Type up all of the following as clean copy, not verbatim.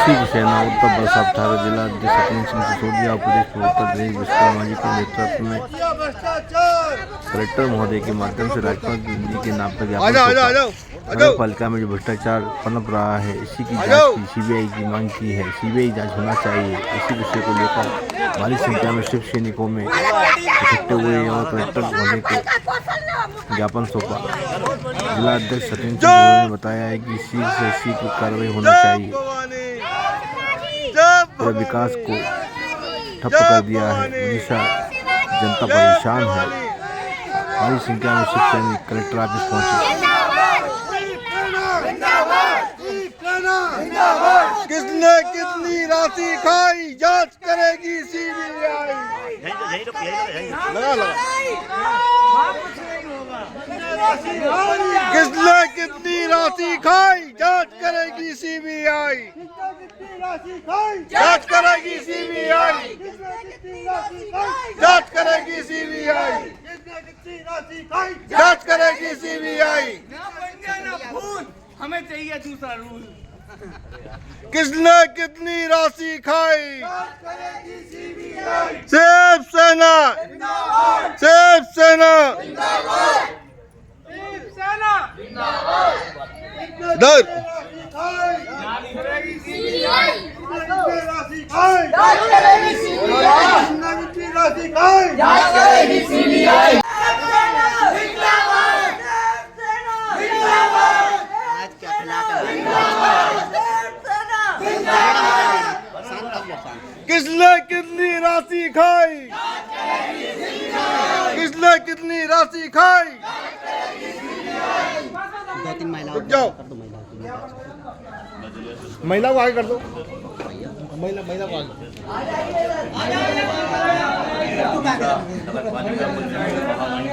शिव सेना उत्तर बरसात ठाकुर जिला अध्यक्ष सत्येंद्र सिंह सिसोदिया और प्रदेश प्रवक्ता दिनेश विश्वकर्मा जी के नेतृत्व में कलेक्टर महोदय के माध्यम से राज्यपाल जी के नाम पर ज्ञापन नगर पालिका में जो भ्रष्टाचार पनप रहा है इसी की जांच की सीबीआई की मांग की है। सीबीआई जांच होना चाहिए। इसी विषय को लेकर भारी संख्या में शिव सैनिकों में इकट्ठे हुए और कलेक्टर महोदय को ज्ञापन सौंपा। जिला अध्यक्ष सत्येंद्र सिंह ने बताया है कि शीघ्र से शीघ्र कार्रवाई होना चाहिए। पूरे विकास को ठप्प कर दिया है। उड़ीसा जनता परेशान है। बड़ी संख्या में शिव सैनिक कलेक्टर ऑफिस पहुंचे। किसने कितनी राशि खाई जांच करेगी सीबीआई। किसने कितनी राशि खाई जांच करेगी सीबीआई। जांच करेगी सीबीआई। जांच करेगी सीबीआई। जांच करेगी सीबीआई। हमें चाहिए दूसरा रूल। किसने कितनी राशि खाई। शिव सेना। शिव सेना। दर किसने कितनी राशि खाई। किसने कितनी राशि खाई। दो तीन महिलाओं जाओ महिला को आगे कर दो। महिला को आगे।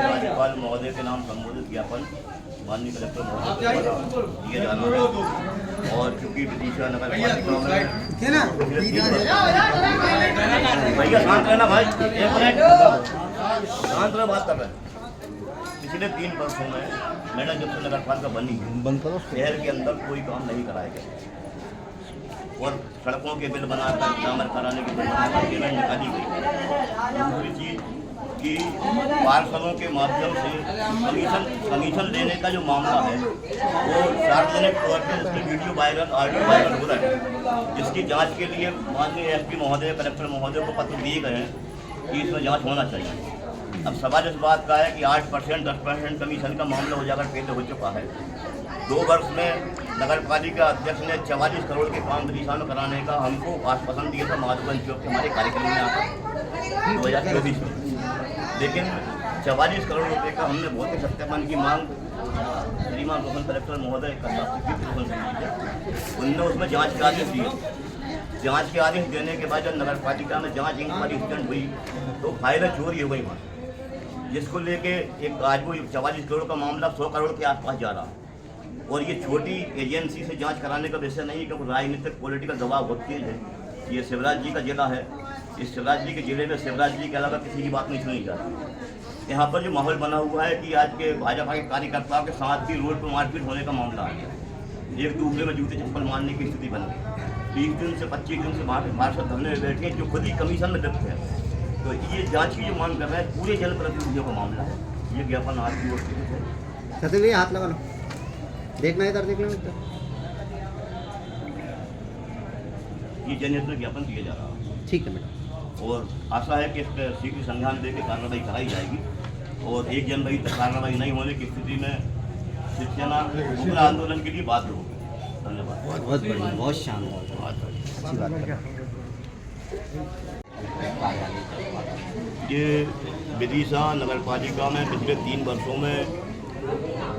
राज्यपाल महोदय के नाम संबोधित ज्ञापन माननीय कलेक्टर महोदय दिया जाना है। और चूंकि विदिशा नगर पालिका में भैया शांत रहना भाई, एक मिनट शांत रह, बात कर रहे हैं। पिछले 3 वर्षों में मैडम जब से नगर पालिका बनी है शहर के अंदर कोई काम नहीं कराया गया और सड़कों के बिल बनाकर डामर कराने के बिल बनाकर पेमेंट निकाली गई। दूसरी चीज कि पार्षदों के माध्यम से कमीशन लेने का जो मामला है वो सार्वजनिक तौर पर उसकी वीडियो वायरल ऑडियो वायरल हो रहा है, जिसकी जांच के लिए माननीय एसपी महोदय कलेक्टर महोदय को पत्र दिए गए हैं कि इसमें जांच होना चाहिए। अब सवाल इस बात का है कि 8% 10% कमीशन का मामला उजागर पहले हो चुका है। 2 वर्ष में नगर पालिका अध्यक्ष ने 44 करोड़ के काम विदिशा में कराने का हमको आश्वासन दिया था माधवगंज चौक के हमारे कार्यक्रम में आकर 2024 में, लेकिन 44 करोड़ रुपए का हमने भौतिक सत्यापन की मांग श्रीमान रोहन कलेक्टर महोदय उनने उसमें जांच के आदेश दिए। जांच के आदेश देने के बाद जब नगर पालिका में जांच इंक्वायरी स्टैंड हुई तो फाइलें चोरी हो गई वहाँ, जिसको लेके एक आज वो 44 करोड़ का मामला 100 करोड़ के आसपास जा रहा है। और ये छोटी एजेंसी से जांच कराने का विषय नहीं, क्योंकि राजनीतिक पॉलिटिकल दबाव बहुत तेज है। ये शिवराज जी का जिला है, इस शिवराज जी के जिले में शिवराज जी के अलावा किसी की बात नहीं सुनी जाती। यहाँ पर जो माहौल बना हुआ है कि आज के भाजपा के कार्यकर्ताओं के साथ भी रोड पर मारपीट होने का मामला आ गया। एक दूसरे में जूते चप्पल मारने की स्थिति बन गई। 20 दिन से 25 दिन से पार्षद धरने में बैठे जो खुद ही कमीशन में लिप्त है। तो ये जांच की जो मांग कर रहे हैं पूरे जनप्रतिनिधियों का मामला है। ये ज्ञापन आज की ओर से है। सत्येंद्र जी हाथ लगा लो, देखना इधर, देखना इधर। ये जनहित में ज्ञापन दिया जा रहा है। ठीक है मैडम। और आशा है कि इस पर शीघ्र संज्ञान देकर कार्रवाई कराई जाएगी और 1 जनवरी तक कार्रवाई नहीं होने की स्थिति में शिवसेना उग्र आंदोलन के लिए बाध्य होगी। धन्यवाद। बहुत बढ़िया, बहुत शानदार, अच्छी बात है। ये विदिशा नगर पालिका में पिछले 3 वर्षों में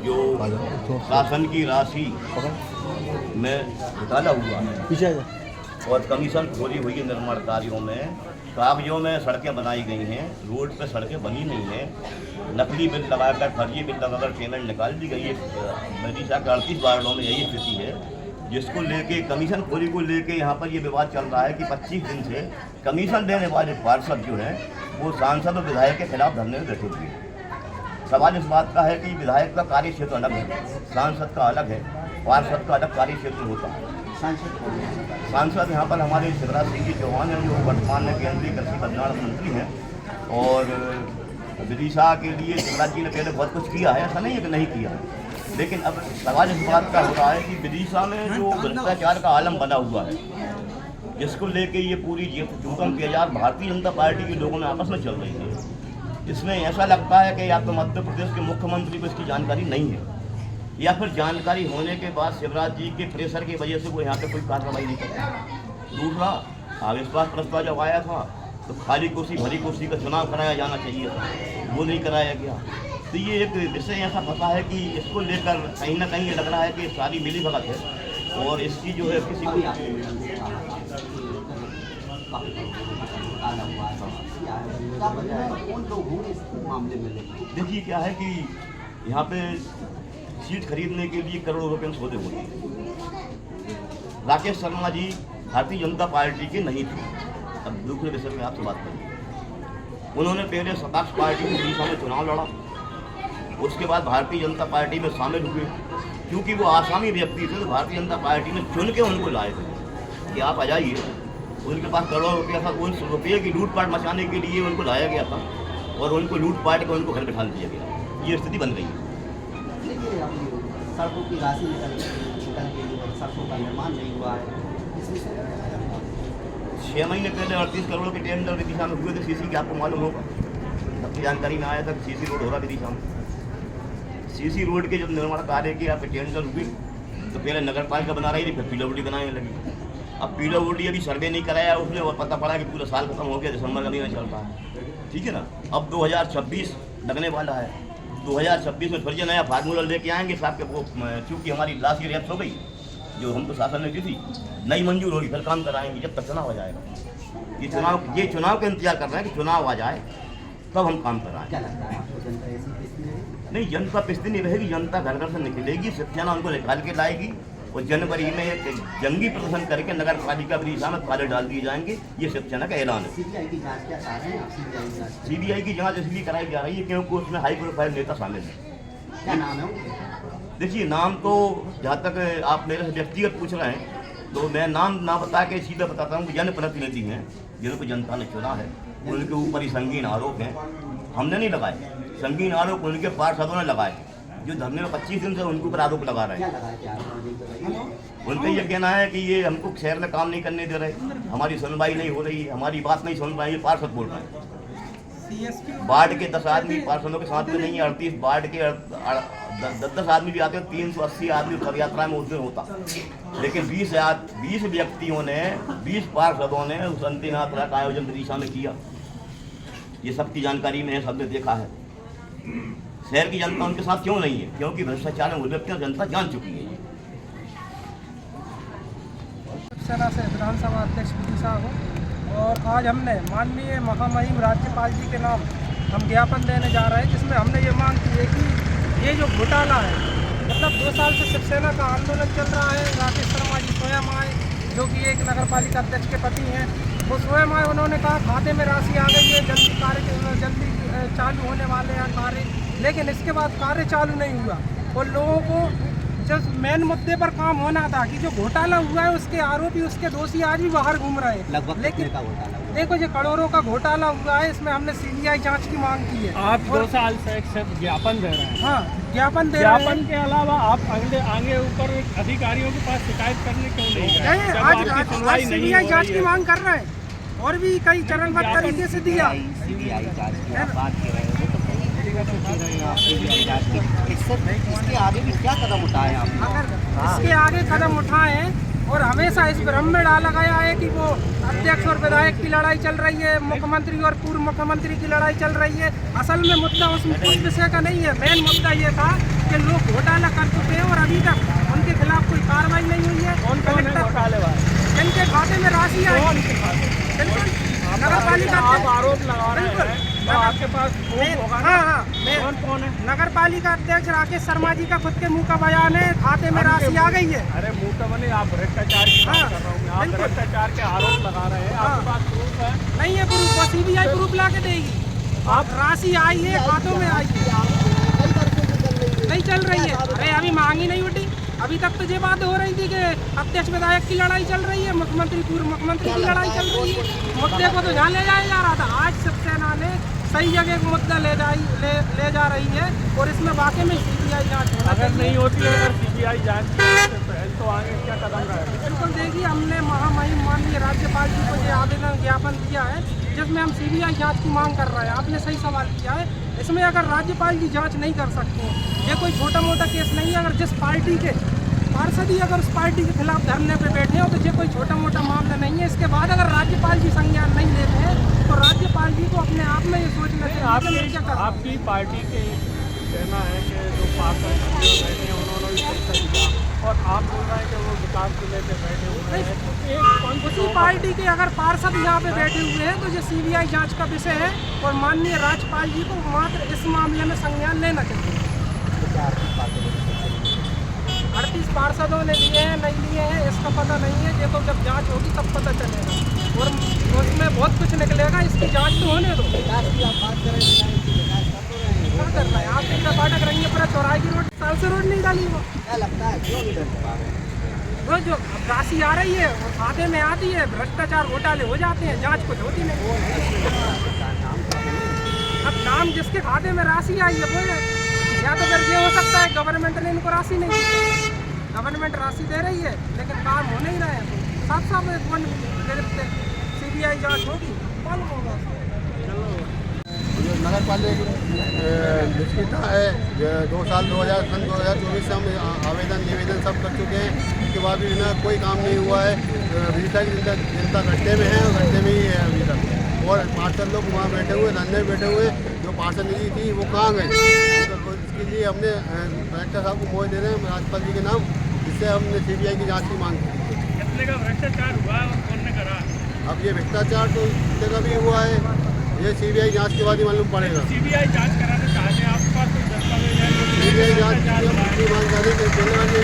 जो शासन की राशि में घोटाला हुआ है और कमीशन खोरी हुई है निर्माण कार्यों में, कागजों में सड़कें बनाई गई हैं, रोड पर सड़कें बनी नहीं हैं, नकली बिल लगाकर फर्जी बिल लगाकर पेमेंट निकाल दी गई है। विदिशा के 38 वार्डों में यही स्थिति है, जिसको लेके कमीशन खोरी को लेके यहाँ पर ये विवाद चल रहा है कि 25 दिन से कमीशन देने वाले पार्षद जो हैं वो सांसद और विधायक के खिलाफ धरने में बैठे हुए हैं। सवाल इस बात का है कि विधायक का कार्य क्षेत्र अलग है, सांसद का अलग है, पार्षद का अलग कार्य क्षेत्र होता है। सांसद यहाँ पर हमारे शिवराज सिंह जी चौहान हैं, जो वर्तमान में केंद्रीय कृषि कल्याण मंत्री हैं। और विदिशा के लिए शिवराज जी ने पहले बहुत कुछ किया है, ऐसा नहीं है कि नहीं किया है, लेकिन अब सवाल इस बात का हो रहा है कि विदिशा में जो भ्रष्टाचार का आलम बना हुआ है, जिसको लेके ये पूरी चूकम के हजार भारतीय जनता पार्टी के लोगों में आपस में चल रही है, इसमें ऐसा लगता है कि या तो मध्य प्रदेश के मुख्यमंत्री को इसकी जानकारी नहीं है, या फिर जानकारी होने के बाद शिवराज जी के प्रेशर की वजह से वो यहाँ पे कोई कार्रवाई नहीं करता। दूसरा, अविश्वास प्रस्ताव जब आया था तो खाली कुर्सी भरी कुर्सी का चुनाव कराया जाना चाहिए था, वो नहीं कराया गया। तो ये एक विषय ऐसा फंसा है कि इसको लेकर कहीं ना कहीं ये लग रहा है कि सारी मिली भगत है और इसकी जो है किसी को देखिए क्या है कि यहाँ पे सीट खरीदने के लिए करोड़ों रुपए में सौदे होते हैं। राकेश शर्मा जी भारतीय जनता पार्टी के नहीं थे। अब दूसरे विषय में आपसे बात करें, उन्होंने पहले सताक्ष पार्टी के विदिशा में चुनाव लड़ा, उसके बाद भारतीय जनता पार्टी में शामिल हुए। क्योंकि वो आसामी व्यक्ति थे तो भारतीय जनता पार्टी ने चुन के उनको लाए थे कि आप आ जाइए। उनके पास करोड़ों रुपया था, उन रुपये की लूटपाट मचाने के लिए उनको लाया गया था और उनको लूटपाट कर उनको घर बैठा दिया गया। ये स्थिति बन रही है। सड़कों की राशि निकल गई और सड़कों का निर्माण नहीं हुआ है। 6 महीने पहले 38 करोड़ के टेंडर विदिशा में हुए थे सीसी के, आपको मालूम होगा। सबकी जानकारी में आया था कि सीसी रोड हो रहा विदिशा में। सीसी रोड के जब निर्माण कार्य के यहाँ पे टेंडर हुए तो पहले नगर पालिका बना रही थी, फिर PWD बनाने लगी। अब PWD अभी सर्वे नहीं कराया उसने और पता पड़ा कि पूरा साल खत्म हो गया, दिसंबर का महीना चल रहा है, ठीक है ना। अब 2026 लगने वाला है, 2026 में फिर से नया फार्मूला लेके आएंगे साहब के। वो चूँकि हमारी लास्ट ईयर रैप्स हो गई जो हमको शासन ने की थी, नई मंजूर होगी, फिर काम कराएंगे जब तक चुनाव हो जाएगा। ये चुनाव का इंतजार कर रहे हैं कि चुनाव आ जाए तब हम काम कराएं। क्या लगता है आपको, जनता ऐसी पिछड़ी है? नहीं, जनता पिछड़ी नहीं रहेगी, जनता घर घर से निकलेगी, शिवसेना उनको निकाल के लाएगी और जनवरी में एक जंगी प्रदर्शन करके नगर पालिका विदिशा में ताले डाल दिए जाएंगे। ये शिवसेना का ऐलान है। सीबीआई की जांच क्या चाह रहे हैं आप? सीबीआई की जांच इसलिए कराई जा रही है क्योंकि उसमें हाई प्रोफाइल नेता शामिल है। क्या नाम है उनका? देखिए, नाम तो जहाँ तक आप मेरे से व्यक्तिगत पूछ रहे हैं तो मैं नाम ना बता के सीधा बताता हूँ कि जनप्रतिनिधि हैं जिनको जनता ने चुना है, उनके ऊपर ही संगीन आरोप हैं। हमने नहीं लगाए, संगीन आरोप उनके पार्षदों ने लगाए जो धरने में 25 दिन से उनके ऊपर आरोप लगा रहे हैं। उनका ये कहना है कि ये हमको शहर में काम नहीं करने दे रहे, हमारी सुनवाई नहीं हो रही, हमारी बात नहीं सुन रहे, ये पार्षद बोल रहे हैं। वार्ड के 10 आदमी पार्षदों के साथ में नहीं है, 38 वार्ड के 10 आदमी भी आते हैं, 380 आदमी शव यात्रा में उस दिन होता। लेकिन 20 व्यक्तियों ने, 20 पार्षदों ने उस अंतिम यात्रा का आयोजन विदिशा में किया। ये सबकी जानकारी में है, सबने देखा है। शहर की जनता उनके साथ क्यों नहीं है? क्योंकि भ्रष्टाचार में व्यक्तियों जनता जान चुकी है। शिवसेना से विधानसभा अध्यक्ष विदिशा हूँ और आज हमने माननीय महामहिम राज्यपाल जी के नाम हम ज्ञापन देने जा रहे हैं, जिसमें हमने ये मांग की है कि ये जो घोटाला है, मतलब 2 साल से शिवसेना का आंदोलन चल रहा है। राकेश शर्मा जी स्वयं आए, जो कि एक नगर पालिका अध्यक्ष के पति हैं, वो स्वयं आए। उन्होंने कहा खाते में राशि आ गई है, जल्दी चालू होने वाले हैं कार्य, लेकिन इसके बाद कार्य चालू नहीं हुआ। और लोगों को जब मेन मुद्दे पर काम होना था कि जो घोटाला हुआ है उसके आरोपी, उसके दोषी आज भी बाहर घूम रहे हैं। लगभग लेकिन का घोटाला देखो, जो करोड़ों का घोटाला हुआ है, इसमें हमने CBI जांच की मांग की है। आप 2 साल से एक सिर्फ ज्ञापन दे रहे हैं। हाँ, ज्ञापन दे रहे हैं। ज्ञापन के अलावा आप आगे ऊपर अधिकारियों के पास शिकायत करने क्यों नहीं गए? आज CBI जांच की मांग कर रहे हैं और भी कई चरणबद्ध तरीके से दिया। सीबीआई जांच की आप बात कर रहे हो, तो इसके आगे भी क्या कदम उठाए आप? अगर इसके आगे कदम उठाए और हमेशा इस भ्रम में डाला गया है कि वो अध्यक्ष और विधायक की लड़ाई चल रही है, मुख्यमंत्री और पूर्व मुख्यमंत्री की लड़ाई चल रही है। असल में मुद्दा उस विषय का नहीं है। मेन मुद्दा ये था कि लोग घोटाला कर चुके हैं और अभी तक उनके खिलाफ कोई कार्रवाई नहीं हुई है। जिनके खाते में राशि आई, बिल्कुल नगर पालिका आरोप लगा रहे हैं, तो आपके पास कौन है? नगर पालिका अध्यक्ष राकेश शर्मा जी का खुद के मुंह का बयान है, खाते में राशि आ गई है। अरे मुंह का बने, आप भ्रष्टाचार की बात कर रहा हूँ, आप भ्रष्टाचार के आरोप लगा रहे हैं, आपके पास प्रूफ है? नहीं है प्रूफ, वो CBI प्रूफ ला के देगी। आप राशि आई है, खातों में आई है, नहीं चल रही है। अरे अभी मांग ही नहीं उठी, अभी तक तो ये बात हो रही थी कि अध्यक्ष विधायक की लड़ाई चल रही है, मुख्यमंत्री पूर्व मुख्यमंत्री की लड़ाई चल रही है। मुद्दे को तो यहाँ ले जाया जा रहा था। आज शिवसेना ने सही जगह को मुद्दा ले जा रही है और इसमें वाकई में सीबीआई जांच होना अगर चाहिए। नहीं होती है, अगर सीबीआई जांच तो आगे क्या कदम रहेगा? बिल्कुल, देखिए हमने महामहिम माननीय राज्यपाल जी को ये आवेदन ज्ञापन दिया है जिसमें हम सीबीआई जांच की मांग कर रहे हैं। आपने सही सवाल किया है। इसमें अगर राज्यपाल जी जांच नहीं कर सकते हैं, ये कोई छोटा मोटा केस नहीं है। अगर जिस पार्टी के पार्षद ही अगर उस पार्टी के खिलाफ धरने पे बैठे हो तो ये कोई छोटा मोटा मामला नहीं है। इसके बाद अगर राज्यपाल जी संज्ञान नहीं लेते हैं तो राज्यपाल जी को अपने आप में ये सोचना चाहिए क्या कर। आपकी पार्टी के कहना है कि जो पार्षद बैठे हैं उन्होंने भी सही किया और आप बोल रहे हैं कि वो विकास को लेकर बैठे हुए हैं। तो उसी पार्टी के अगर पार्षद यहाँ पे बैठे हुए हैं तो ये सीबीआई जांच का विषय है और माननीय राज्यपाल जी को मात्र इस मामले में संज्ञान लेना चाहिए। 38 पार्षदों ने लिए हैं नहीं लिए हैं इसका पता नहीं है। ये तो जब जांच होगी तब पता चलेगा और उसमें बहुत कुछ निकलेगा। इसकी जांच तो होने दो। क्या करना है? आप इतना फाटक रही है पूरा चौराहे की रोड, साल से रोड नहीं डाली वो। क्या लगता है क्यों नहीं कर पा रहे? वो जो राशि आ रही है वो खाते में आती है, भ्रष्टाचार घोटाले हो जाते हैं, जांच कुछ होती नहीं। अब नाम जिसके खाते में राशि आई है वो, या तो फिर ये हो सकता है गवर्नमेंट ने इनको राशि नहीं दी। गवर्नमेंट राशि दे रही है लेकिन काम हो नहीं रहा है। साफ साफ सीबीआई जांच होगी, मालूम होगा। नगर पालिका निश्चित है 2 साल 2024 से हम आवेदन निवेदन सब कर चुके हैं। उसके बाद भी ना कोई काम नहीं हुआ है। अभी तक जनता गड्ढे में है और गड्ढे में ही है अभी तक। और पार्षद लोग वहाँ बैठे हुए, धरने में बैठे हुए, जो पार्षद निधि थी वो कहाँ गई? तो इसके लिए हमने कलेक्टर साहब को मोह दे रहे हैं राज्यपाल जी के नाम, जिससे हमने सीबीआई की जाँच की मांग की। कितने का भ्रष्टाचार हुआ है और कौन ने करा? अब ये भ्रष्टाचार तो कितने का भी हुआ है, ये सीबीआई जांच के बाद ही मालूम पड़ेगा। सीबीआई जांच कराना चाहते हैं, आपके पास कोई दस्तावेज है? सीबीआई जांच की मांग करने के पहले वाले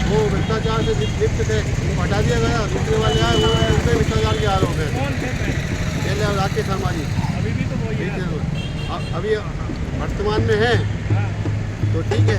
वो भ्रष्टाचार से लिप्त थे, वो हटा दिया गया। दूसरे वाले आए वो उसमें भ्रष्टाचार के आरोप है। कौन थे पहले राकेश शर्मा जी, अभी भी तो वही है। अभी वर्तमान में है तो ठीक है।